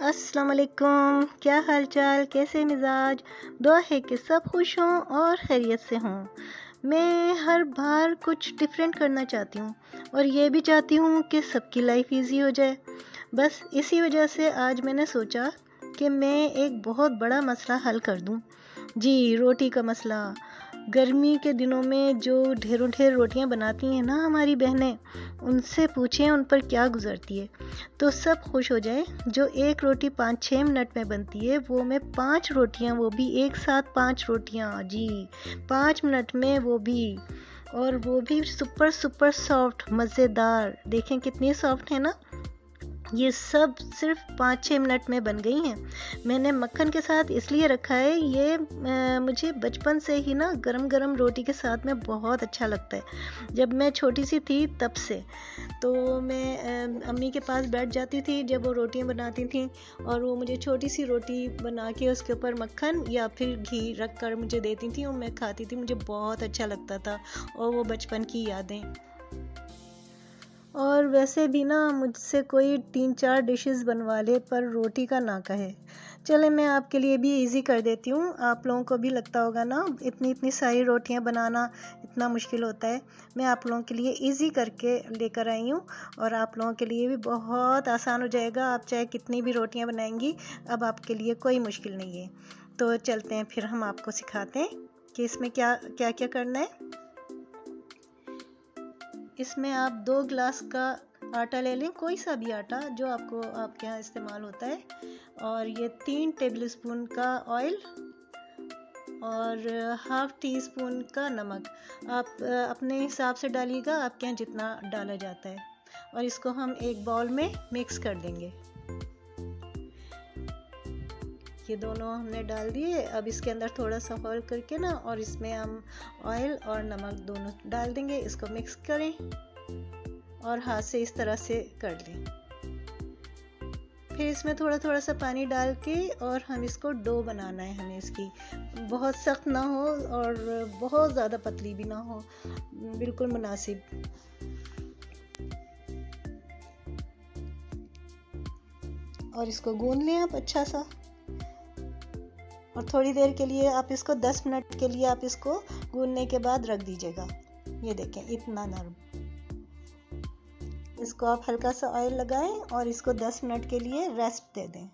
अस्सलाम वालेकुम। क्या हाल चाल, कैसे मिजाज। दुआ है कि सब खुश हों और खैरियत से हों। मैं हर बार कुछ डिफरेंट करना चाहती हूँ और ये भी चाहती हूँ कि सबकी लाइफ इजी हो जाए। बस इसी वजह से आज मैंने सोचा कि मैं एक बहुत बड़ा मसला हल कर दूँ। जी, रोटी का मसला। गर्मी के दिनों में जो ढेरों ढेर रोटियां बनाती हैं ना हमारी बहनें, उनसे पूछें उन पर क्या गुजरती है तो सब खुश हो जाए। जो एक रोटी 5-6 मिनट में बनती है वो मैं 5 रोटियां, वो भी एक साथ 5 रोटियां, जी 5 मिनट में, वो भी सुपर सुपर सॉफ्ट, मज़ेदार। देखें कितनी सॉफ्ट है ना। ये सब सिर्फ 5-6 मिनट में बन गई हैं। मैंने मक्खन के साथ इसलिए रखा है, ये मुझे बचपन से ही ना गरम गरम रोटी के साथ में बहुत अच्छा लगता है। जब मैं छोटी सी थी तब से तो मैं अम्मी के पास बैठ जाती थी जब वो रोटियां बनाती थी, और वो मुझे छोटी सी रोटी बना के उसके ऊपर मक्खन या फिर घी रख कर मुझे देती थी और मैं खाती थी। मुझे बहुत अच्छा लगता था और वो बचपन की यादें। और वैसे भी ना मुझसे कोई 3-4 डिशेस बनवा ले पर रोटी का ना कहे। चले मैं आपके लिए भी इजी कर देती हूँ। आप लोगों को भी लगता होगा ना इतनी इतनी सारी रोटियाँ बनाना इतना मुश्किल होता है। मैं आप लोगों के लिए इजी करके लेकर आई हूँ और आप लोगों के लिए भी बहुत आसान हो जाएगा। आप चाहे कितनी भी रोटियाँ बनाएंगी, अब आपके लिए कोई मुश्किल नहीं है। तो चलते हैं फिर हम आपको सिखाते हैं कि इसमें क्या क्या क्या करना है। इसमें आप 2 गिलास का आटा ले लें, कोई सा भी आटा जो आपके यहाँ इस्तेमाल होता है, और ये 3 टेबलस्पून का ऑयल और हाफ टी स्पून का नमक। आप अपने हिसाब से डालिएगा, आपके यहाँ जितना डाला जाता है। और इसको हम एक बाउल में मिक्स कर देंगे। ये दोनों हमने डाल दिए। अब इसके अंदर थोड़ा सा होल करके ना, और इसमें हम ऑयल और नमक दोनों डाल देंगे। इसको मिक्स करें और हाथ से इस तरह से कर लें। फिर इसमें थोड़ा थोड़ा सा पानी डाल के और हम इसको डो बनाना है। हमें इसकी बहुत सख्त ना हो और बहुत ज़्यादा पतली भी ना हो, बिल्कुल मुनासिब। और इसको गूंद लें आप अच्छा सा, और थोड़ी देर के लिए आप इसको 10 मिनट के लिए आप इसको गूंदने के बाद रख दीजिएगा। ये देखें इतना नरम। इसको आप हल्का सा ऑयल लगाएं और इसको 10 मिनट के लिए रेस्ट दे दें।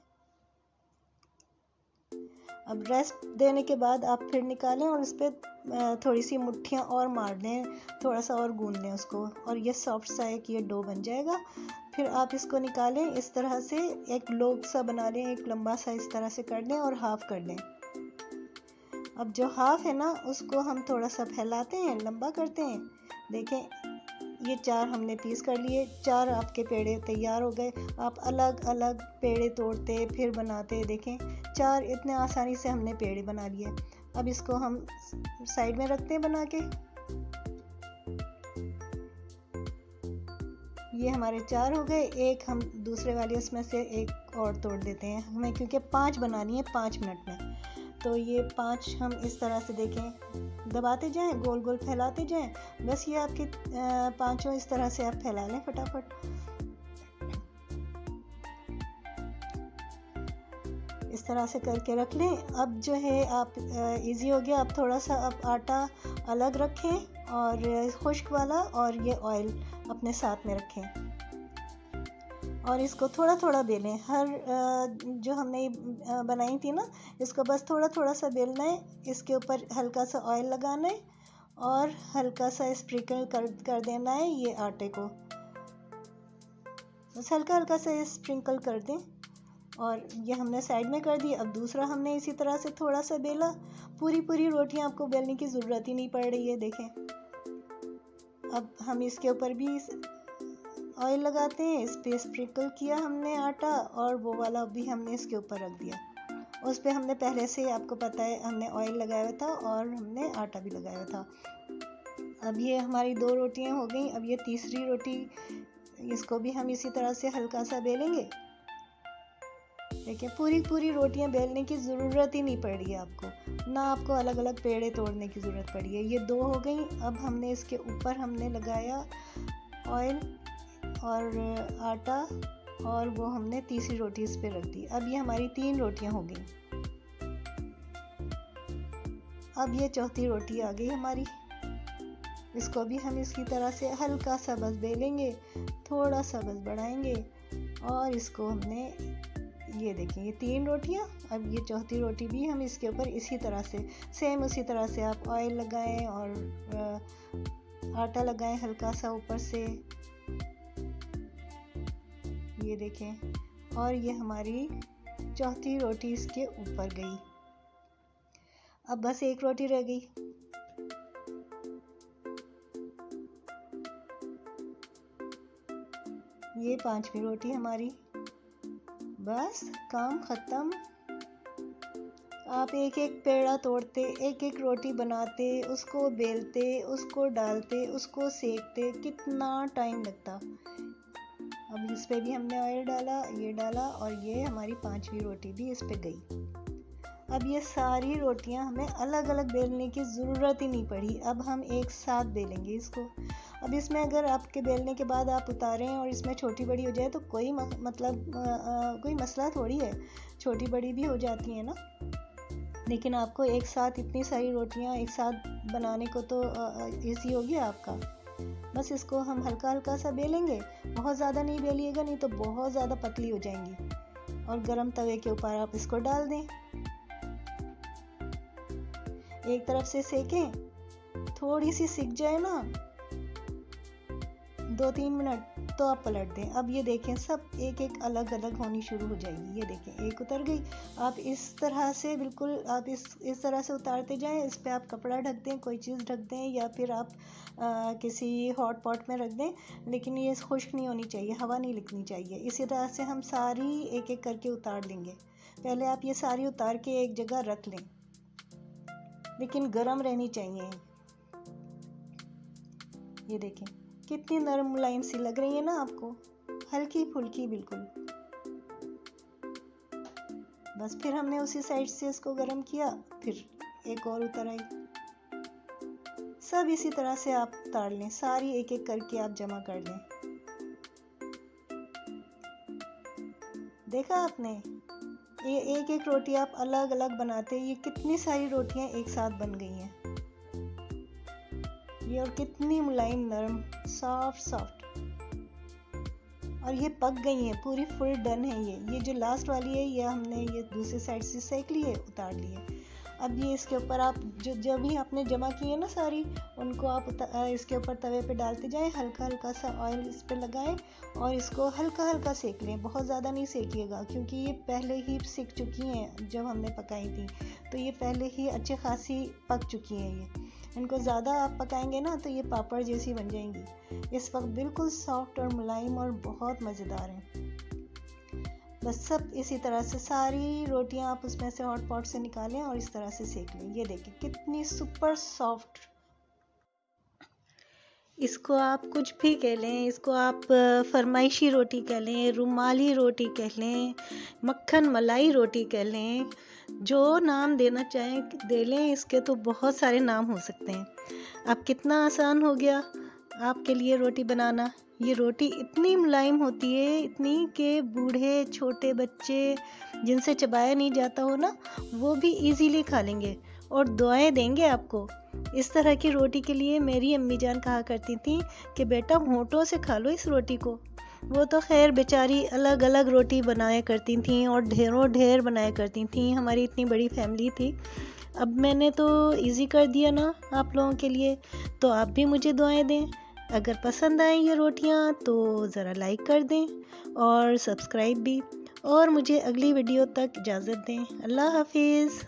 अब रेस्ट देने के बाद आप फिर निकालें और इस पर थोड़ी सी मुट्ठियाँ और मार दें, थोड़ा सा और गूंद लें उसको, और ये सॉफ्ट सा है कि ये डो बन जाएगा। फिर आप इसको निकालें, इस तरह से एक लोब सा बना लें, एक लंबा सा इस तरह से कर लें और हाफ कर लें। अब जो हाफ है ना उसको हम थोड़ा सा फैलाते हैं, लंबा करते हैं। देखें ये 4 हमने पीस कर लिए, 4 आपके पेड़े तैयार हो गए। आप अलग अलग पेड़े तोड़ते फिर बनाते। देखें 4 इतने आसानी से हमने पेड़े बना लिए। अब इसको हम साइड में रखते हैं बना के। ये हमारे 4 हो गए। एक हम दूसरे वाले उसमें से एक और तोड़ देते हैं, हमें क्योंकि 5 बनानी है 5 मिनट में। तो ये 5 हम इस तरह से देखें दबाते जाएं, गोल गोल फैलाते जाएं। बस ये आपके 5 इस तरह से आप फैला लें फटाफट। इस तरह से करके रख लें। अब जो है आप इजी हो गया। अब थोड़ा सा आप आटा अलग रखें और खुश्क वाला, और ये ऑयल अपने साथ में रखें और इसको थोड़ा थोड़ा बेलें। हर जो हमने बनाई थी ना, इसको बस थोड़ा थोड़ा सा बेलना है। इसके ऊपर हल्का सा ऑयल लगाना है और हल्का सा स्प्रिंकल कर देना है ये आटे को। बस हल्का हल्का से स्प्रिंकल कर दें और ये हमने साइड में कर दी। अब दूसरा हमने इसी तरह से थोड़ा सा बेला। पूरी पूरी रोटियां आपको बेलने की ज़रूरत ही नहीं पड़ रही है। देखें अब हम इसके ऊपर भी ऑयल लगाते हैं। इस पे स्प्रिंकल किया हमने आटा, और वो वाला भी हमने इसके ऊपर रख दिया। उस पे हमने पहले से, आपको पता है, हमने ऑयल लगाया हुआ था और हमने आटा भी लगाया हुआ था। अब ये हमारी 2 रोटियां हो गई। अब ये तीसरी रोटी, इसको भी हम इसी तरह से हल्का सा बेलेंगे। देखिए पूरी पूरी रोटियां बेलने की ज़रूरत ही नहीं पड़ रही है आपको, ना आपको अलग अलग पेड़े तोड़ने की ज़रूरत पड़ी है। ये 2 हो गई। अब हमने इसके ऊपर हमने लगाया ऑयल और आटा और वो हमने तीसरी रोटी इस पे रख दी। अब ये हमारी 3 रोटियां हो गई। अब ये चौथी रोटी आ गई हमारी। इसको भी हम इसकी तरह से हल्का सा बस बेलेंगे, थोड़ा सा बस बढ़ाएंगे और इसको हमने, ये देखें ये 3 रोटियां। अब ये चौथी रोटी भी हम इसके ऊपर इसी तरह से, सेम उसी तरह से आप ऑयल लगाएं और आटा लगाएं हल्का सा ऊपर से, ये देखें। और ये हमारी चौथी रोटी इसके ऊपर गई। अब बस एक रोटी रह गई। ये 5वीं रोटी हमारी। बस काम खत्म। आप एक एक पेड़ा तोड़ते, एक एक रोटी बनाते, उसको बेलते, उसको डालते, उसको सेकते, कितना टाइम लगता। अब इस पे भी हमने ऑयल डाला, ये डाला और ये हमारी 5वीं रोटी भी इस पे गई। अब ये सारी रोटियां हमें अलग अलग बेलने की ज़रूरत ही नहीं पड़ी। अब हम एक साथ बेलेंगे इसको। अब इसमें अगर आपके बेलने के बाद आप उतारें और इसमें छोटी बड़ी हो जाए तो कोई कोई मसला थोड़ी है, छोटी बड़ी भी हो जाती है ना। लेकिन आपको एक साथ इतनी सारी रोटियां एक साथ बनाने को तो इजी हो गया आपका। बस इसको हम हल्का हल्का सा बेलेंगे, बहुत ज़्यादा नहीं बेलिएगा, नहीं तो बहुत ज़्यादा पतली हो जाएंगी। और गरम तवे के ऊपर आप इसको डाल दें, एक तरफ से सेकें, थोड़ी सी सिक जाए ना 2-3 मिनट तो आप पलट दें। अब ये देखें सब एक एक अलग अलग होनी शुरू हो जाएगी। ये देखें एक उतर गई। आप इस तरह से बिल्कुल आप इस तरह से उतारते जाएं। इस पे आप कपड़ा ढक दें, कोई चीज़ ढक दें, या फिर आप किसी हॉट पॉट में रख दें, लेकिन ये खुश्क नहीं होनी चाहिए, हवा नहीं लगनी चाहिए। इसी तरह से हम सारी एक एक करके उतार लेंगे। पहले आप ये सारी उतार के एक जगह रख लें, लेकिन गर्म रहनी चाहिए। ये देखें कितनी नरम मुलायम सी लग रही है ना आपको, हल्की फुल्की बिल्कुल। बस फिर हमने उसी साइड से इसको गर्म किया, फिर एक और उतर आई। सब इसी तरह से आप उतार लें, सारी एक एक करके आप जमा कर लें। देखा आपने, ये एक एक रोटी आप अलग अलग बनाते, ये कितनी सारी रोटियां एक साथ बन गई हैं। ये और कितनी मुलायम नरम सॉफ्ट, और ये पक गई हैं, पूरी फुल डन है। ये जो लास्ट वाली है ये हमने ये दूसरी साइड से सेक लिए, उतार लिए। अब ये इसके ऊपर आप जो भी आपने जमा किए ना सारी, उनको आप इसके ऊपर तवे पे डालते जाएं, हल्का हल्का सा ऑयल इस पे लगाएं और इसको हल्का हल्का सेक लें। बहुत ज़्यादा नहीं सेकिएगा, क्योंकि ये पहले ही सिक चुकी हैं जब हमने पकाई थी, तो ये पहले ही अच्छी खासी पक चुकी हैं। ये इनको ज़्यादा आप पकाएंगे ना तो ये पापड़ जैसी बन जाएंगी। इस वक्त बिल्कुल सॉफ्ट और मुलायम और बहुत मज़ेदार हैं। बस सब इसी तरह से सारी रोटियां आप उसमें से हॉट पॉट से निकालें और इस तरह से सेक लें। ये देखें कितनी सुपर सॉफ्ट। इसको आप कुछ भी कह लें, इसको आप फरमाइशी रोटी कह लें, रुमाली रोटी कह लें, मक्खन मलाई रोटी कह लें, जो नाम देना चाहें दे लें। इसके तो बहुत सारे नाम हो सकते हैं। अब कितना आसान हो गया आपके लिए रोटी बनाना। ये रोटी इतनी मुलायम होती है, इतनी कि बूढ़े छोटे बच्चे जिनसे चबाया नहीं जाता हो ना, वो भी इजीली खा लेंगे और दुआएं देंगे आपको। इस तरह की रोटी के लिए मेरी अम्मी जान कहा करती थी कि बेटा होंठों से खा लो इस रोटी को। वो तो खैर बेचारी अलग अलग रोटी बनाया करती थी और ढेरों ढेर बनाया करती थी। हमारी इतनी बड़ी फैमिली थी। अब मैंने तो इजी कर दिया ना आप लोगों के लिए, तो आप भी मुझे दुआएं दें। अगर पसंद आए ये रोटियां तो ज़रा लाइक कर दें और सब्सक्राइब भी, और मुझे अगली वीडियो तक इजाज़त दें। अल्लाह हाफिज़।